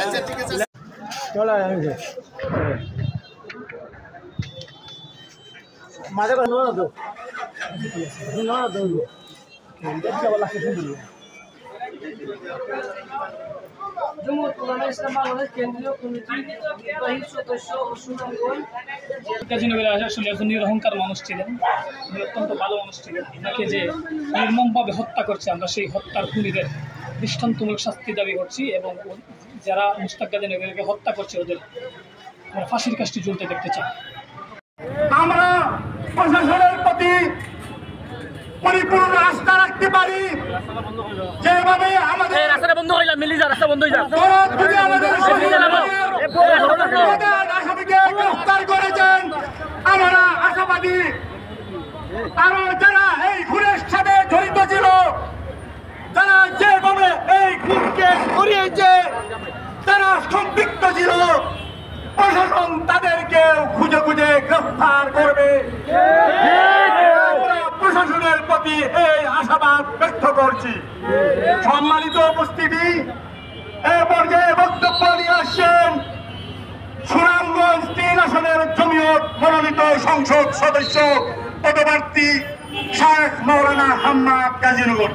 আচ্ছা ঠিক আছে চলো মাঝে করে নোনা তো জমিয়ত উলামা ইসলাম বাংলাদেশ কেন্দ্রীয় কমিটির নির্বাহী সদস্য ও সুনামগঞ্জ কাজীনগরে আসলে একজন নিরহংকার মানুষ ছিলেন, অত্যন্ত ভালো মানুষ ছিলেন। তাকে যে নির্মমভাবে হত্যা করছে, আমরা সেই হত্যার খুনিদের দৃষ্টান্তমূলক শাস্তি দাবি করছি এবং যারা মুশতাক কাজীনগরকে হত্যা করছে ওদের আমরা ফাঁসির কাজটি ঝুলতে দেখতে চাই। আমরা প্রশাসনের প্রতি পরিপূর্ণ আস্থা রাখতে পারি, যেভাবে আমাদের রাস্তা বন্ধ হইলাম, মিলি যা রাস্তা বন্ধ হয়ে যাবে। আসামিকে গ্রেফতার করেছেন, আমরা আশাবাদী আরো যারা এই খুনের সাথে জড়িত ছিল, যারা যেভাবে এই খুনকে করিয়েছে, তারা সম্পৃক্ত ছিল, প্রশাসন তাদেরকে খুঁজে খুঁজে গ্রেফতার করবে। প্রশাসনের প্রতি এই আশাবাদ ব্যক্ত করছি। সম্মানিত উপস্থিতি, এ পর্যায়ে বক্তব্য নিয়ে আসছেন সুনামগঞ্জ ৩ আসনের জমিয়ত মনোনীত সংসদ সদস্য পদপ্রার্থী শেখ মাওলানা হাম্মাদ কাজীনগর।